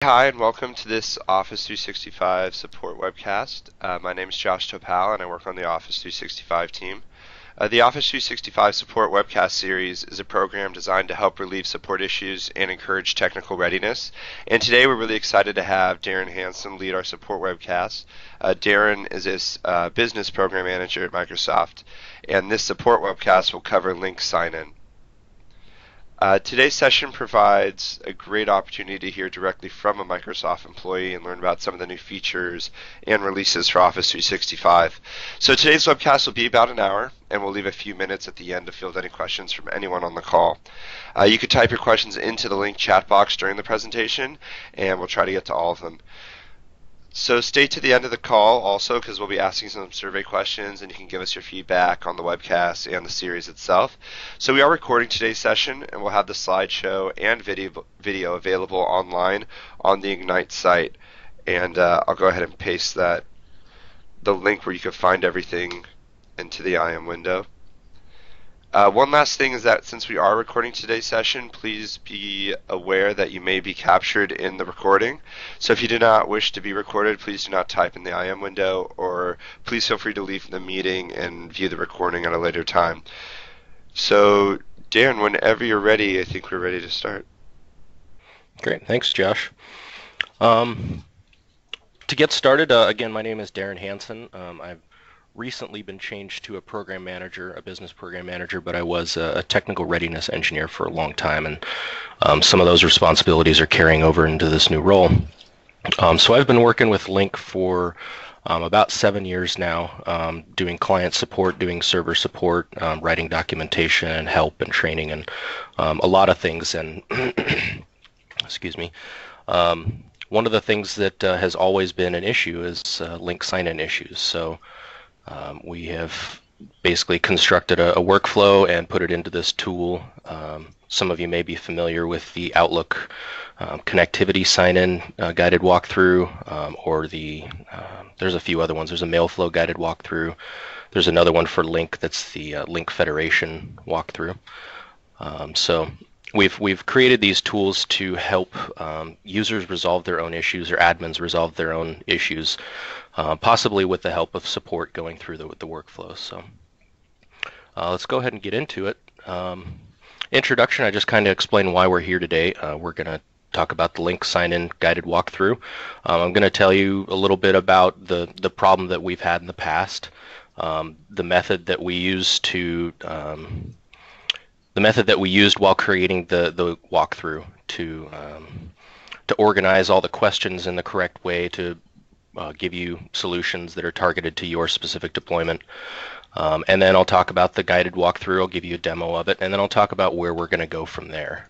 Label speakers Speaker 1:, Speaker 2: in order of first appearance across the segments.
Speaker 1: Hi, and welcome to this Office 365 support webcast. My name is Josh Topal, and I work on the Office 365 team. The Office 365 support webcast series is a program designed to help relieve support issues and encourage technical readiness. And today we're really excited to have Darrin Hanson lead our support webcast. Darrin is a business program manager at Microsoft, and this support webcast will cover Lync sign-in. Today's session provides a great opportunity to hear directly from a Microsoft employee and learn about some of the new features and releases for Office 365. So today's webcast will be about an hour, and we'll leave a few minutes at the end to field any questions from anyone on the call. You could type your questions into the Lync chat box during the presentation, and we'll try to get to all of them. So stay to the end of the call also, because we'll be asking some survey questions, and you can give us your feedback on the webcast and the series itself. So we are recording today's session, and we'll have the slideshow and video available online on the Ignite site. And I'll go ahead and paste the link where you can find everything into the IM window. One last thing is that since we are recording today's session, please be aware that you may be captured in the recording. So if you do not wish to be recorded, please do not type in the IM window, or please feel free to leave the meeting and view the recording at a later time. So Darrin, whenever you're ready, I think we're ready to start.
Speaker 2: Great, thanks Josh. To get started, again, my name is Darrin Hanson. I've recently been changed to a program manager, a business program manager, but I was a technical readiness engineer for a long time, and some of those responsibilities are carrying over into this new role. So I've been working with Lync for about 7 years now, doing client support, doing server support, writing documentation and help and training, and a lot of things. And excuse me. One of the things that has always been an issue is Lync sign-in issues. So we have basically constructed a workflow and put it into this tool. Some of you may be familiar with the Outlook connectivity sign-in guided walkthrough, or there's a few other ones. There's a Mailflow guided walkthrough. There's another one for Lync that's the Lync Federation walkthrough. So we've created these tools to help users resolve their own issues, or admins resolve their own issues, possibly with the help of support going through the workflow. So let's go ahead and get into it. Introduction, I just kind of explain why we're here today. We're going to talk about the Lync sign-in guided walkthrough. I'm going to tell you a little bit about the problem that we've had in the past, the method that we used while creating the walkthrough to organize all the questions in the correct way to give you solutions that are targeted to your specific deployment. And then I'll talk about the guided walkthrough. I'll give you a demo of it, and then I'll talk about where we're going to go from there.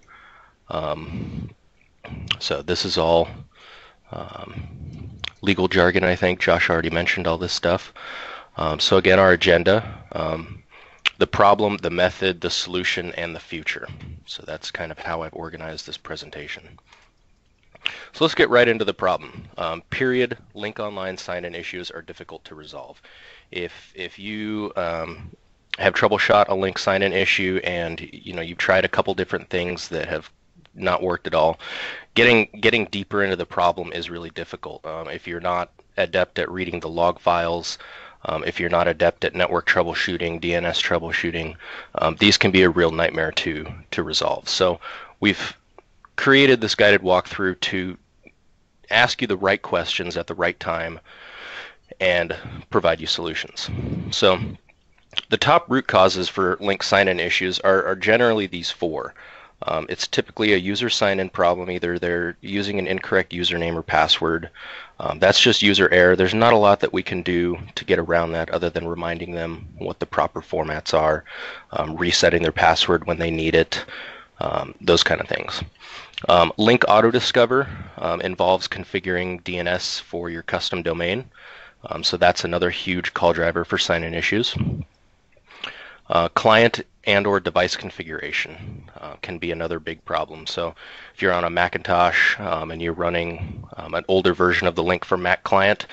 Speaker 2: So this is all legal jargon, I think. Josh already mentioned all this stuff. So again, our agenda, the problem, the method, the solution, and the future. So that's kind of how I've organized this presentation. So let's get right into the problem. Period. Lync online sign-in issues are difficult to resolve. If you have troubleshot a Lync sign-in issue, and you've tried a couple different things that have not worked at all, getting deeper into the problem is really difficult. If you're not adept at reading the log files, if you're not adept at network troubleshooting, DNS troubleshooting, these can be a real nightmare to resolve. So we've created this guided walkthrough to ask you the right questions at the right time and provide you solutions. So the top root causes for Lync sign-in issues are generally these four. It's typically a user sign-in problem. Either they're using an incorrect username or password. That's just user error. There's not a lot that we can do to get around that other than reminding them what the proper formats are, resetting their password when they need it, those kind of things. Lync Auto Discover involves configuring DNS for your custom domain. So that's another huge call driver for sign-in issues. Client and or device configuration can be another big problem. So if you're on a Macintosh and you're running an older version of the Lync for Mac client,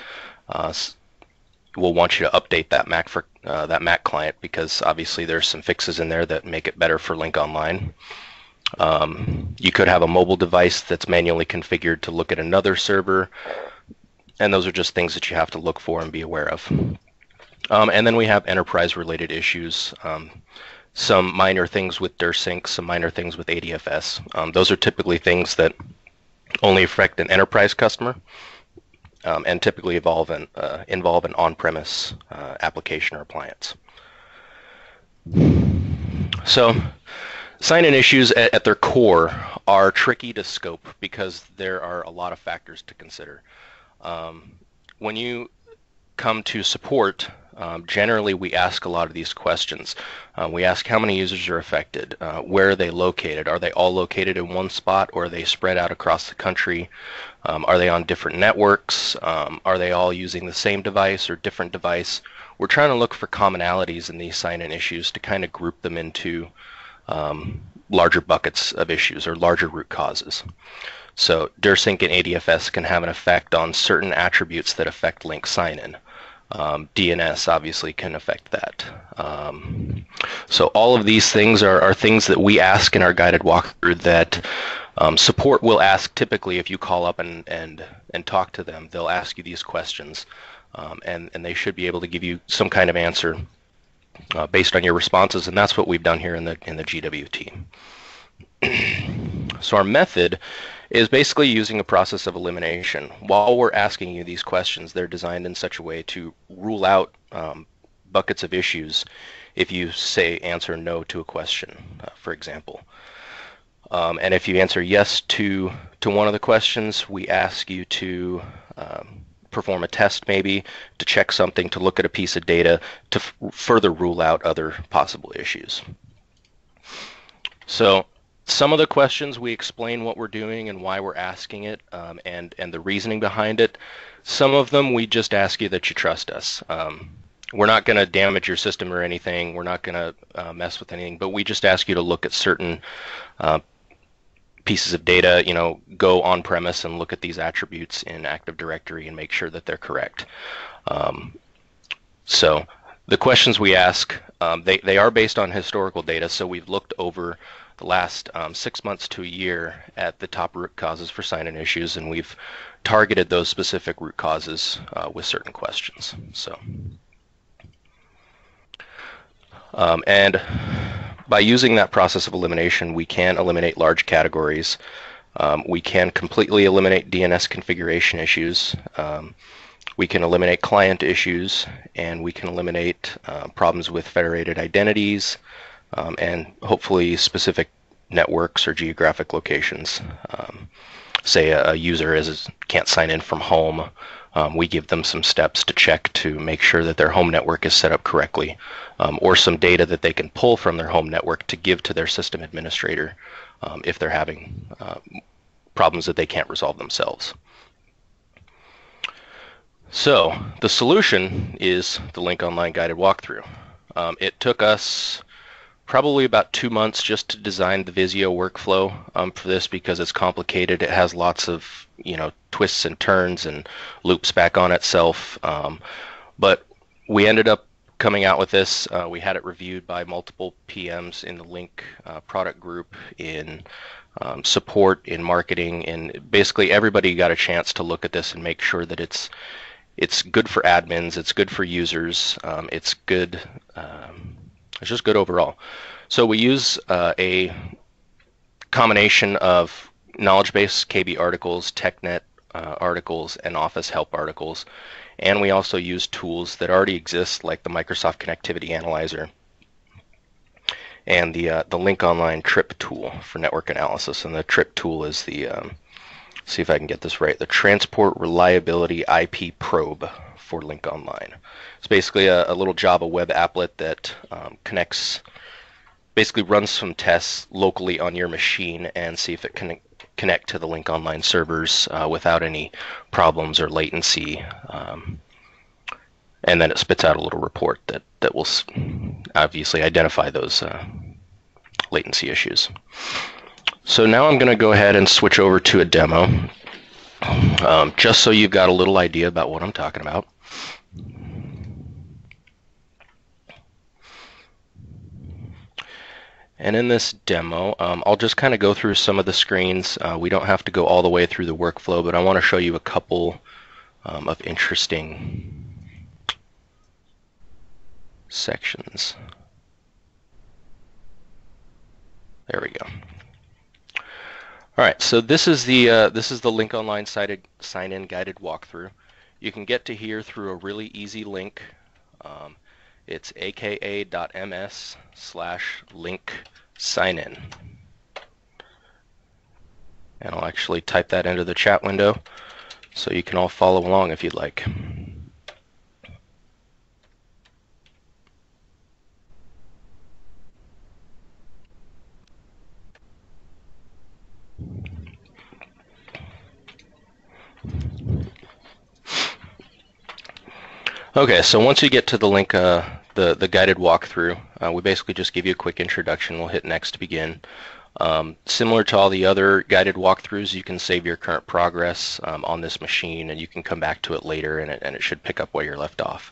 Speaker 2: we'll want you to update that Mac client, because obviously there's some fixes in there that make it better for Lync Online. You could have a mobile device that's manually configured to look at another server, and those are just things that you have to look for and be aware of. And then we have enterprise-related issues, some minor things with DirSync, some minor things with ADFS. Those are typically things that only affect an enterprise customer, and typically involve an on-premise application or appliance. So sign-in issues at their core are tricky to scope because there are a lot of factors to consider. When you come to support, generally we ask a lot of these questions. We ask how many users are affected, where are they located, are they all located in one spot or are they spread out across the country, are they on different networks, are they all using the same device or different device. We're trying to look for commonalities in these sign-in issues to kind of group them into larger buckets of issues or larger root causes. So DirSync and ADFS can have an effect on certain attributes that affect Lync sign-in. DNS obviously can affect that. So all of these things are things that we ask in our guided walkthrough that support will ask. Typically if you call up and talk to them, they'll ask you these questions, and they should be able to give you some kind of answer based on your responses, and that's what we've done here in the GWT. So our method is basically using a process of elimination. While we're asking you these questions, they're designed in such a way to rule out buckets of issues if you say answer no to a question, for example. And if you answer yes to one of the questions, we ask you to perform a test maybe, to check something, to look at a piece of data, to further rule out other possible issues. So some of the questions we explain what we're doing and why we're asking it, and the reasoning behind it. Some of them we just ask you that you trust us. We're not going to damage your system or anything. We're not going to mess with anything, but we just ask you to look at certain pieces of data, go on premise and look at these attributes in Active Directory and make sure that they're correct. So the questions we ask, they are based on historical data, so we've looked over the last 6 months to a year at the top root causes for sign-in issues, and we've targeted those specific root causes with certain questions. So, and by using that process of elimination, we can eliminate large categories. We can completely eliminate DNS configuration issues. We can eliminate client issues, and we can eliminate problems with federated identities, and hopefully specific networks or geographic locations. Say a user can't sign in from home. We give them some steps to check to make sure that their home network is set up correctly, or some data that they can pull from their home network to give to their system administrator if they're having problems that they can't resolve themselves. So the solution is the Lync Online Guided Walkthrough. It took us probably about 2 months just to design the Visio workflow for this, because it's complicated. It has lots of twists and turns and loops back on itself. But we ended up coming out with this. We had it reviewed by multiple PMs in the Lync product group, in support, in marketing, and basically everybody got a chance to look at this and make sure that it's good for admins, it's good for users, it's good. It's just good overall. So we use a combination of knowledge base KB articles, TechNet articles, and Office help articles. And we also use tools that already exist, like the Microsoft Connectivity Analyzer and the Lync Online TRIP tool for network analysis. And the TRIP tool is the, see if I can get this right, the Transport Reliability IP Probe for Lync Online. It's basically a little Java web applet that basically runs some tests locally on your machine and see if it can connect to the Lync Online servers without any problems or latency. And then it spits out a little report that will obviously identify those latency issues. So now I'm going to go ahead and switch over to a demo, just so you've got a little idea about what I'm talking about. And in this demo, I'll just kind of go through some of the screens. We don't have to go all the way through the workflow, but I want to show you a couple of interesting sections. There we go. All right, so this is the Lync Online sign-in guided walkthrough. You can get to here through a really easy link. It's aka.ms/lync sign-in. And I'll actually type that into the chat window so you can all follow along if you'd like. Okay, so once you get to the link, the guided walkthrough, we basically just give you a quick introduction. We'll hit next to begin. Similar to all the other guided walkthroughs, you can save your current progress on this machine, and you can come back to it later, and it should pick up where you're left off.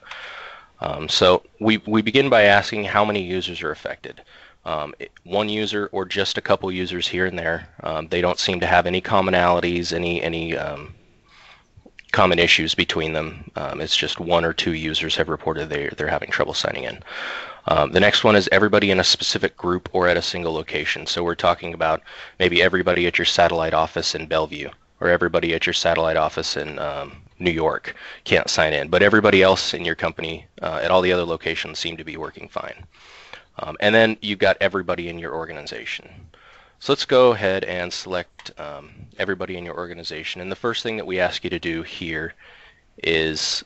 Speaker 2: So we begin by asking how many users are affected. One user or just a couple users here and there. They don't seem to have any commonalities, any common issues between them. It's just one or two users have reported they're having trouble signing in. The next one is everybody in a specific group or at a single location. So we're talking about maybe everybody at your satellite office in Bellevue or everybody at your satellite office in New York can't sign in, but everybody else in your company at all the other locations seem to be working fine. And then you've got everybody in your organization. So let's go ahead and select everybody in your organization. And the first thing that we ask you to do here is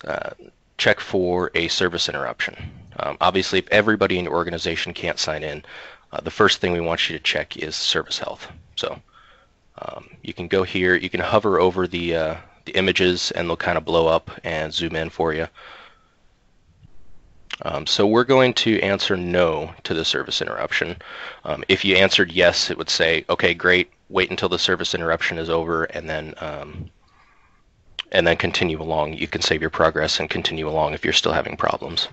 Speaker 2: check for a service interruption. Obviously, if everybody in your organization can't sign in, the first thing we want you to check is service health. So you can go here, you can hover over the images and they'll kind of blow up and zoom in for you. So we're going to answer no to the service interruption. If you answered yes, it would say, okay, great, wait until the service interruption is over and then continue along. You can save your progress and continue along if you're still having problems.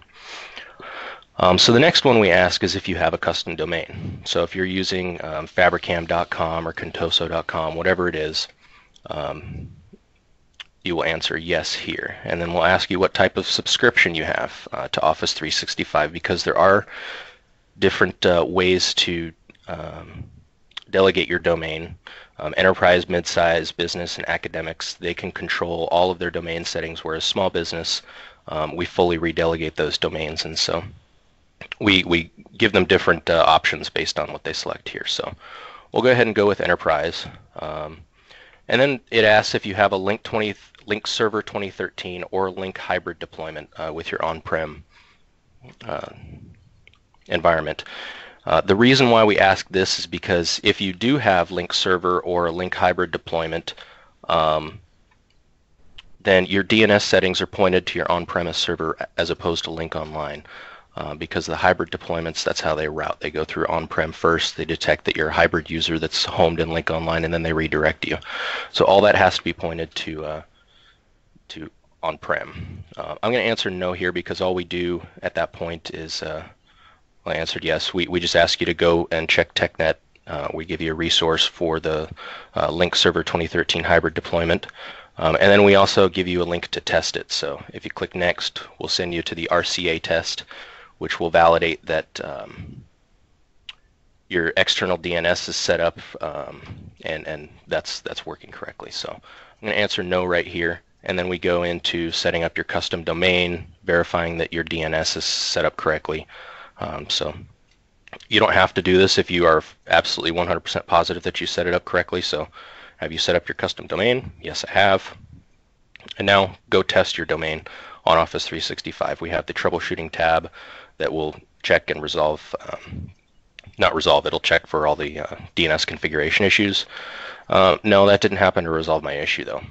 Speaker 2: So the next one we ask is if you have a custom domain. So if you're using fabricam.com or contoso.com, whatever it is, you will answer yes here, and then we'll ask you what type of subscription you have to Office 365, because there are different ways to delegate your domain. Enterprise, mid-size, business, and academics, they can control all of their domain settings, whereas small business, we fully redelegate those domains, and so we give them different options based on what they select here. So we'll go ahead and go with enterprise. And then it asks if you have a Lync Server 2013 or Lync hybrid deployment with your on-prem environment. The reason why we ask this is because if you do have Lync Server or a Lync hybrid deployment, then your DNS settings are pointed to your on-premise server as opposed to Lync Online. Because the hybrid deployments, that's how they route. They go through on-prem first, they detect that you're a hybrid user that's homed in Lync Online, and then they redirect you. So all that has to be pointed to on-prem. I'm going to answer no here because all we do at that point is, well, I answered yes. We just ask you to go and check TechNet. We give you a resource for the Lync Server 2013 hybrid deployment. And then we also give you a link to test it. So if you click next, we'll send you to the RCA test, which will validate that your external DNS is set up and that's working correctly. So I'm going to answer no right here, and then we go into setting up your custom domain, verifying that your DNS is set up correctly. So you don't have to do this if you are absolutely 100% positive that you set it up correctly. So have you set up your custom domain? Yes, I have. And now go test your domain on Office 365. We have the Troubleshooting tab that will check and resolve, not resolve, it'll check for all the DNS configuration issues. No, that didn't happen to resolve my issue though.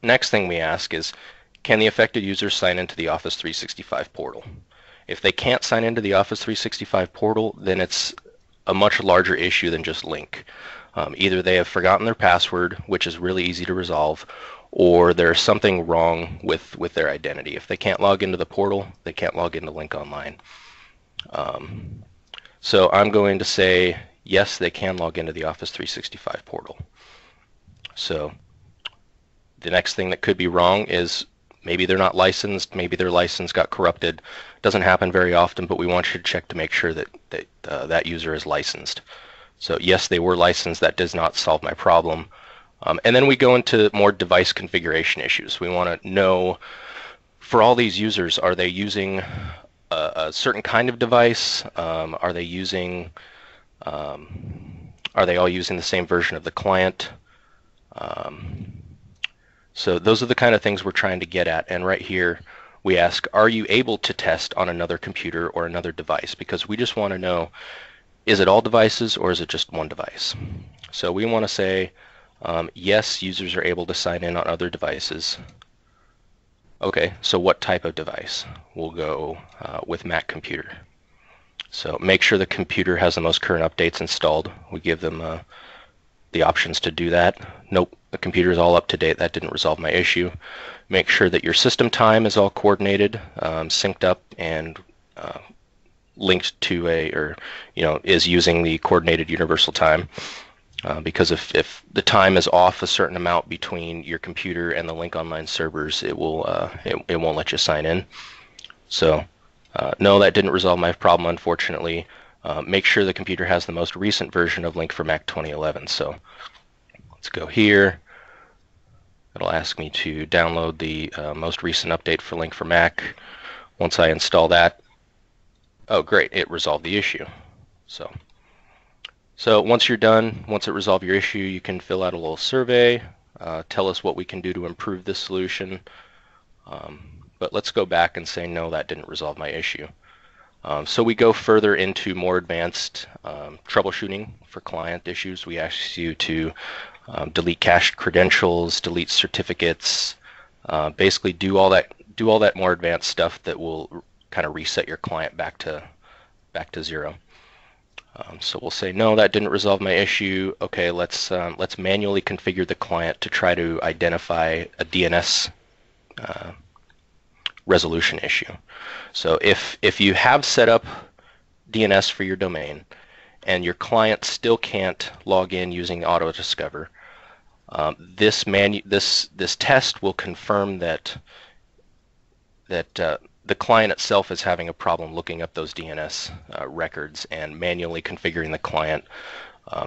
Speaker 2: Next thing we ask is, can the affected user sign into the Office 365 portal? If they can't sign into the Office 365 portal, then it's a much larger issue than just Lync. Either they have forgotten their password, which is really easy to resolve, or there's something wrong with their identity. If they can't log into the portal, they can't log into Lync Online. So I'm going to say yes, they can log into the Office 365 portal. So the next thing that could be wrong is maybe they're not licensed, maybe their license got corrupted. Doesn't happen very often, but we want you to check to make sure that that user is licensed. So yes, they were licensed. That does not solve my problem. And then we go into more device configuration issues. We want to know, for all these users, are they using a certain kind of device? Are they all using the same version of the client? So those are the kind of things we're trying to get at. And right here, we ask, are you able to test on another computer or another device? Because we just want to know, is it all devices or is it just one device? So we want to say, yes, users are able to sign in on other devices. Okay, so what type of device? We'll go with Mac computer. So make sure the computer has the most current updates installed. We give them the options to do that. Nope, the computer is all up to date. That didn't resolve my issue. Make sure that your system time is all coordinated, synced up, and linked to is using the coordinated universal time. Because if the time is off a certain amount between your computer and the Lync online servers, it won't let you sign in. So no, that didn't resolve my problem, unfortunately. Make sure the computer has the most recent version of Lync for Mac 2011. So let's go here. It'll ask me to download the most recent update for Lync for Mac. Once I install that, oh great, it resolved the issue. So once you're done, once it resolves your issue, you can fill out a little survey, tell us what we can do to improve this solution. But let's go back and say, no, that didn't resolve my issue. So we go further into more advanced troubleshooting for client issues. We ask you to delete cached credentials, delete certificates, basically do all that more advanced stuff that will kind of reset your client back to zero. So we'll say, no, that didn't resolve my issue. Okay, let's manually configure the client to try to identify a DNS resolution issue. So if you have set up DNS for your domain and your client still can't log in using AutoDiscover, this test will confirm that the client itself is having a problem looking up those DNS records, and manually configuring the client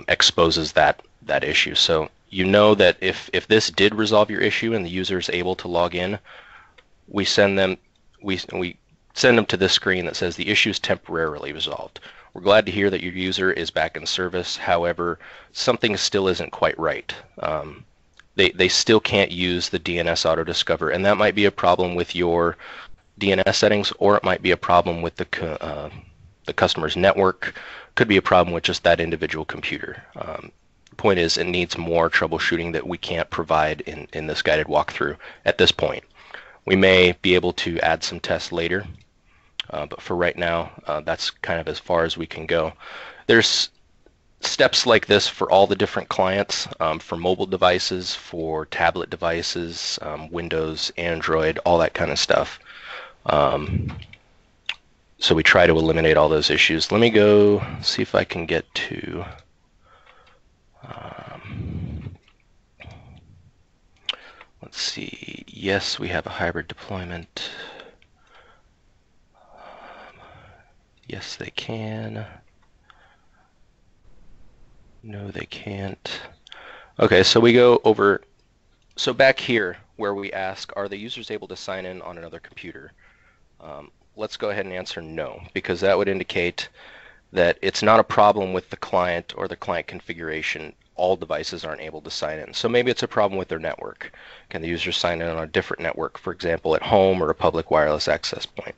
Speaker 2: exposes that issue. So you know that if this did resolve your issue and the user is able to log in, we send them to this screen that says the issue is temporarily resolved. We're glad to hear that your user is back in service. However, something still isn't quite right. They still can't use the DNS AutoDiscover, and that might be a problem with your DNS settings, or it might be a problem with the customer's network. Could be a problem with just that individual computer. The point is, it needs more troubleshooting that we can't provide in this guided walkthrough at this point. We may be able to add some tests later, but for right now, that's kind of as far as we can go. There's steps like this for all the different clients, for mobile devices, for tablet devices, Windows, Android, all that kind of stuff. So we try to eliminate all those issues. Let me go see if I can get to let's see. Yes, we have a hybrid deployment. Yes, they can. No, they can't. Okay, so we go over. So back here where we ask, are the users able to sign in on another computer? Let's go ahead and answer no, because that would indicate that it's not a problem with the client or the client configuration. All devices aren't able to sign in. So maybe it's a problem with their network. Can the user sign in on a different network, for example, at home or a public wireless access point?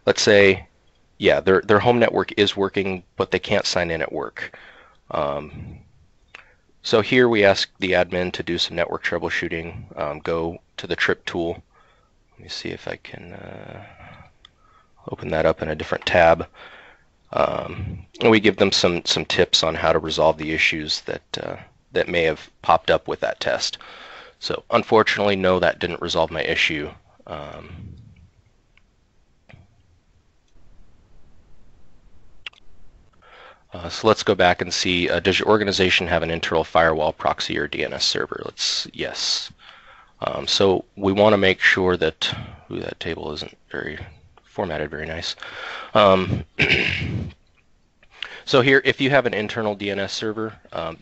Speaker 2: Let's say, yeah, their home network is working, but they can't sign in at work. So here we ask the admin to do some network troubleshooting. Go to the trip tool. Let me see if I can open that up in a different tab. And we give them some tips on how to resolve the issues that may have popped up with that test. So unfortunately, no, that didn't resolve my issue. So let's go back and see, does your organization have an internal firewall, proxy, or DNS server? Yes. So we want to make sure that, that table isn't very formatted very nice. So here, if you have an internal DNS server,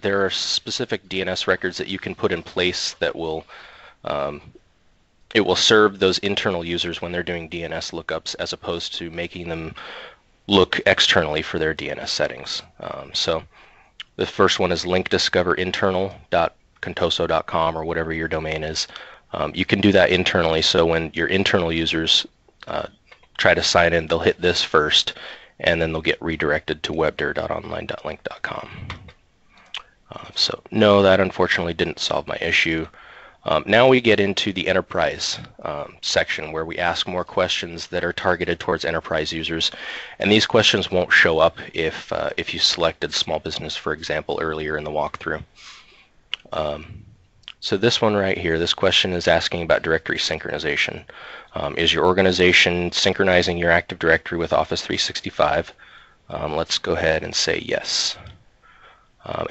Speaker 2: there are specific DNS records that you can put in place that will it will serve those internal users when they're doing DNS lookups, as opposed to making them look externally for their DNS settings. So the first one is linkdiscoverinternal.contoso.com, or whatever your domain is. You can do that internally, so when your internal users try to sign in, they'll hit this first, and then they'll get redirected to webdir.online.lync.com. So no, that unfortunately didn't solve my issue. Now we get into the enterprise section, where we ask more questions that are targeted towards enterprise users, and these questions won't show up if you selected small business, for example, earlier in the walkthrough. So this one right here, this question is asking about directory synchronization. Is your organization synchronizing your Active Directory with Office 365? Let's go ahead and say yes.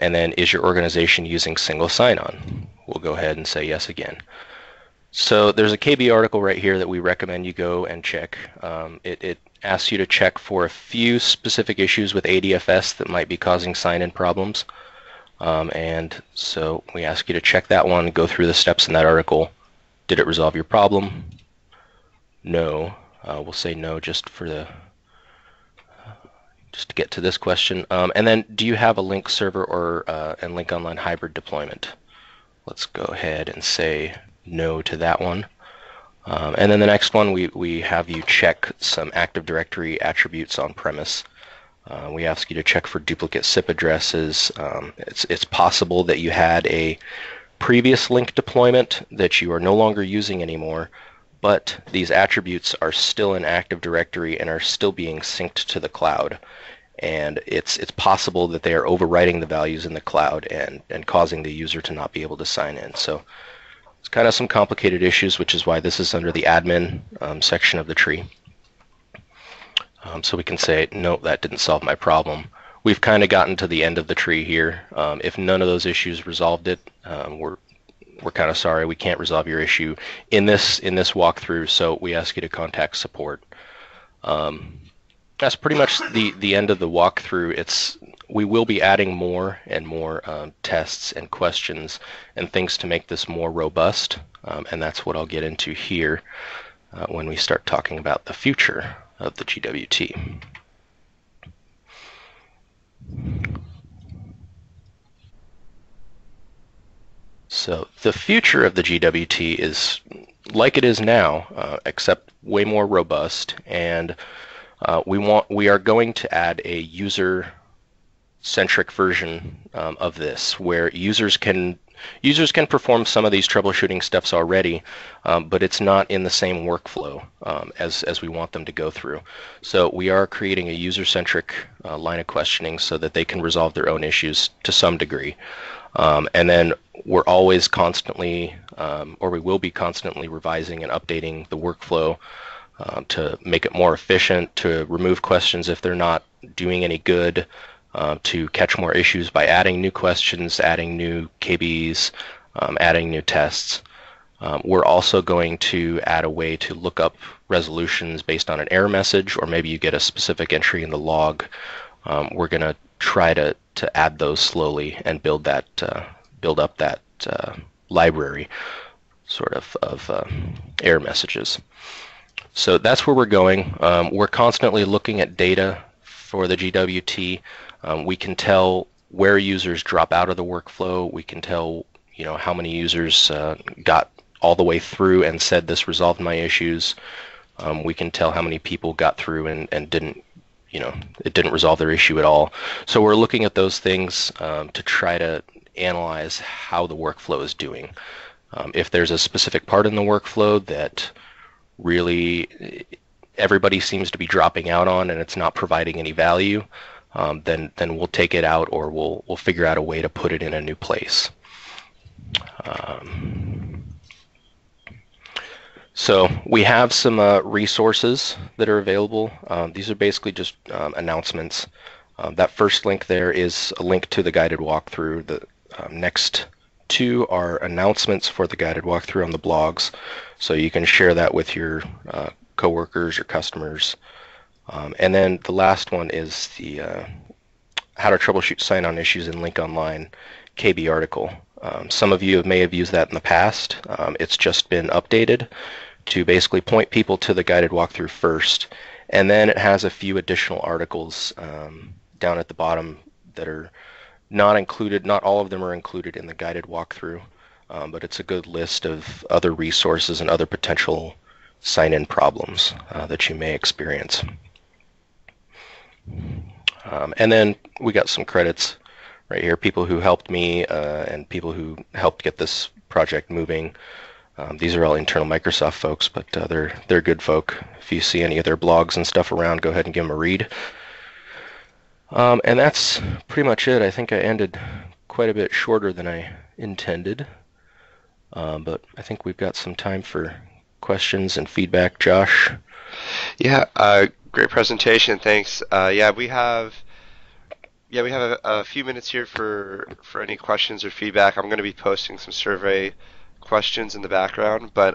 Speaker 2: And then, is your organization using single sign-on? We'll go ahead and say yes again. So there's a KB article right here that we recommend you go and check. It asks you to check for a few specific issues with ADFS that might be causing sign-in problems. And so we ask you to check that one, go through the steps in that article. Did it resolve your problem? No. We'll say no just for the just to get to this question. And then, do you have a Lync server or and Lync Online hybrid deployment? Let's go ahead and say no to that one. And then the next one, we have you check some Active Directory attributes on premise. We ask you to check for duplicate SIP addresses. It's possible that you had a previous Lync deployment that you are no longer using anymore, but these attributes are still in Active Directory and are still being synced to the cloud. And it's possible that they are overwriting the values in the cloud and causing the user to not be able to sign in. So it's kind of some complicated issues, which is why this is under the admin section of the tree. So we can say, no, that didn't solve my problem. We've kind of gotten to the end of the tree here. If none of those issues resolved it, we're kind of sorry, we can't resolve your issue in this walkthrough, so we ask you to contact support. That's pretty much the end of the walkthrough. We will be adding more and more tests and questions and things to make this more robust, and that's what I'll get into here when we start talking about the future of the GWT. So the future of the GWT is like it is now, except way more robust, and we are going to add a user-centric version of this, where users can perform some of these troubleshooting steps already, but it's not in the same workflow as we want them to go through. So we are creating a user-centric line of questioning so that they can resolve their own issues to some degree. And then we're always constantly, or we will be constantly revising and updating the workflow to make it more efficient, to remove questions if they're not doing any good, to catch more issues by adding new questions, adding new KBs, adding new tests. We're also going to add a way to look up resolutions based on an error message, or maybe you get a specific entry in the log. We're going to try to add those slowly and build up that library sort of error messages. So that's where we're going. We're constantly looking at data for the GWT. We can tell where users drop out of the workflow. We can tell, how many users got all the way through and said this resolved my issues. We can tell how many people got through and didn't, it didn't resolve their issue at all. So we're looking at those things to try to analyze how the workflow is doing. If there's a specific part in the workflow that really everybody seems to be dropping out on and it's not providing any value, then we'll take it out, or we'll figure out a way to put it in a new place. So we have some resources that are available. These are basically just announcements. That first link there is a link to the guided walkthrough. The next two are announcements for the guided walkthrough on the blogs, so you can share that with your coworkers or customers. And then the last one is the how to troubleshoot sign-on issues in Lync Online KB article. Some of you may have used that in the past. It's just been updated to basically point people to the guided walkthrough first, and then it has a few additional articles down at the bottom that are not included. Not all of them are included in the guided walkthrough, but it's a good list of other resources and other potential sign-in problems that you may experience. And then we got some credits right here, people who helped me and people who helped get this project moving. These are all internal Microsoft folks, but they're good folk. If you see any of their blogs and stuff around, go ahead and give them a read. And that's pretty much it. I think I ended quite a bit shorter than I intended, but I think we've got some time for questions and feedback. Josh?
Speaker 1: Yeah, great presentation. Thanks. We have a few minutes here for any questions or feedback. I'm going to be posting some survey questions in the background, but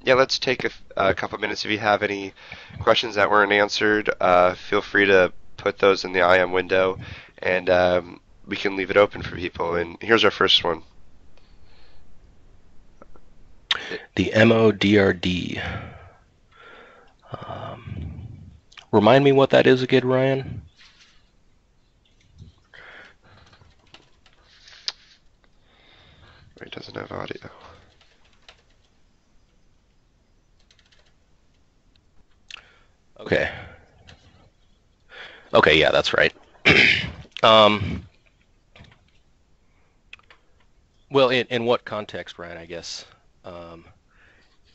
Speaker 1: let's take a couple minutes. If you have any questions that weren't answered, feel free to put those in the IM window, and we can leave it open for people. And here's our first one.
Speaker 2: The MODRD. Remind me what that is again, Ryan?
Speaker 1: It doesn't have audio.
Speaker 2: Okay. Okay, yeah, that's right. Well, in what context, Ryan? I guess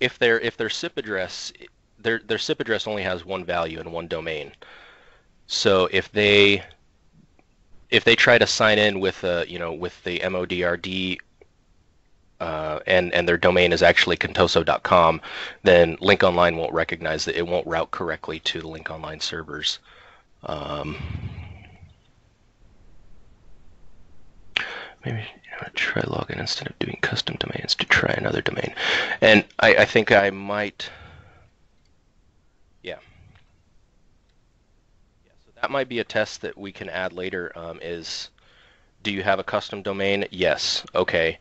Speaker 2: if their SIP address, their SIP address only has one value and one domain. So if they try to sign in with with the MODRD and their domain is actually contoso.com, then Lync Online won't recognize that. It won't route correctly to the Lync Online servers. Maybe try login instead of doing custom domains to try another domain. And I think I might, yeah. So that might be a test that we can add later. Is, do you have a custom domain? Yes. Okay.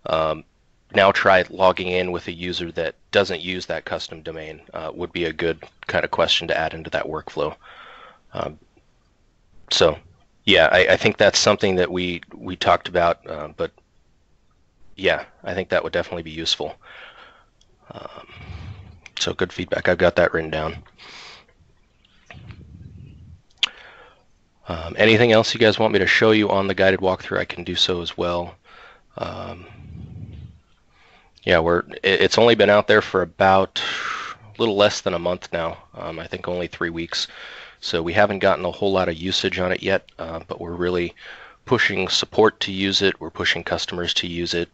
Speaker 2: Now try logging in with a user that doesn't use that custom domain. Would be a good kind of question to add into that workflow. So yeah, I think that's something that we talked about, but yeah, I think that would definitely be useful. So good feedback. I've got that written down. Anything else you guys want me to show you on the guided walkthrough, I can do so as well. Yeah, it's only been out there for about a little less than a month now. I think only 3 weeks. So we haven't gotten a whole lot of usage on it yet, but we're really pushing support to use it. We're pushing customers to use it.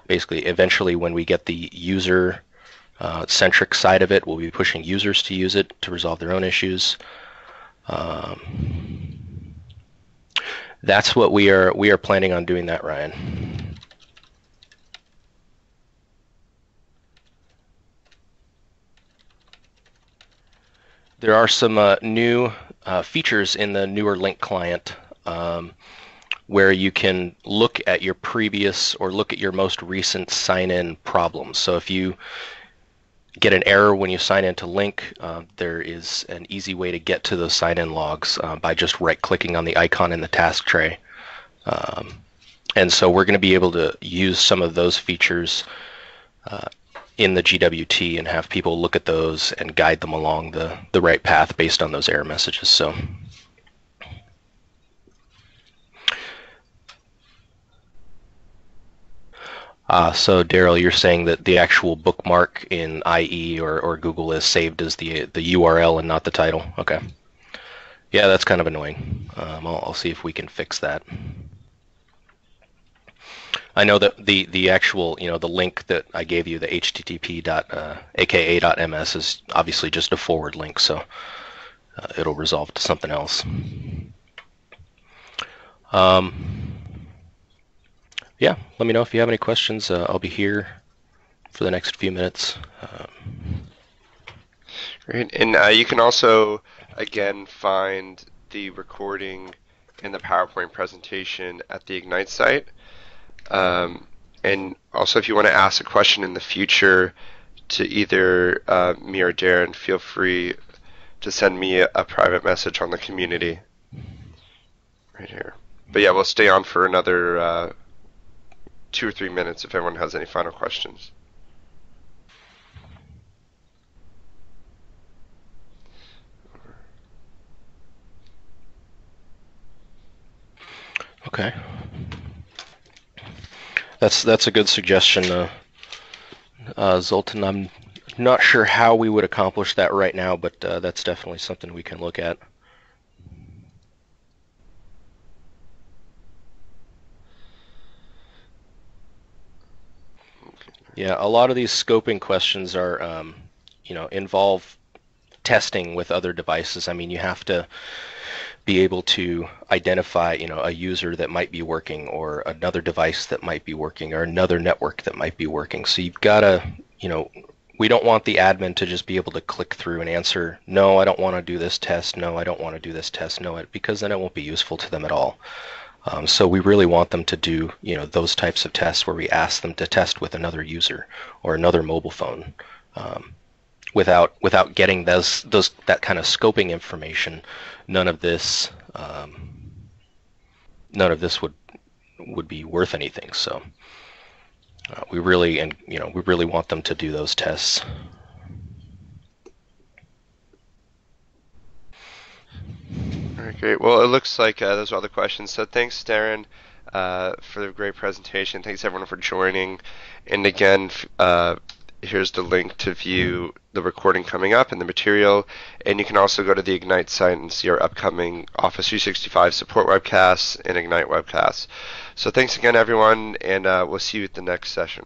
Speaker 2: Basically, eventually when we get the user centric side of it, we'll be pushing users to use it to resolve their own issues. That's what we are planning on doing that, Ryan. There are some new features in the newer Lync client where you can look at your previous or look at your most recent sign-in problems. So if you get an error when you sign into Lync, there is an easy way to get to those sign-in logs by just right-clicking on the icon in the task tray. And so we're going to be able to use some of those features in the GWT and have people look at those and guide them along the right path based on those error messages. So Daryl, you're saying that the actual bookmark in IE or Google is saved as the URL and not the title. Okay. Yeah, that's kind of annoying. I'll see if we can fix that. I know that the actual, the link that I gave you, the http.aka.ms, is obviously just a forward link. So it'll resolve to something else. Yeah, let me know if you have any questions. I'll be here for the next few minutes.
Speaker 1: Great. And you can also, again, find the recording and the PowerPoint presentation at the Ignite site. And also, if you want to ask a question in the future to either me or Darrin, feel free to send me a private message on the community right here. But yeah, we'll stay on for another 2 or 3 minutes if everyone has any final questions.
Speaker 2: Okay. That's a good suggestion, Zoltan. I'm not sure how we would accomplish that right now, but that's definitely something we can look at. Yeah, a lot of these scoping questions are, involve testing with other devices. I mean, you have to be able to identify, a user that might be working, or another device that might be working, or another network that might be working. So you've got to, we don't want the admin to just be able to click through and answer, no, I don't want to do this test, no, I don't want to do this test, no, because then it won't be useful to them at all. So we really want them to do, those types of tests where we ask them to test with another user or another mobile phone. Without getting that kind of scoping information, none of this would be worth anything. So we really want them to do those tests.
Speaker 1: All right, great. Well, it looks like those are all the questions. So thanks, Darrin, for the great presentation. Thanks, everyone, for joining. And again, here's the link to view the recording coming up and the material. And you can also go to the Ignite site and see our upcoming Office 365 support webcasts and Ignite webcasts. So thanks again, everyone, and we'll see you at the next session.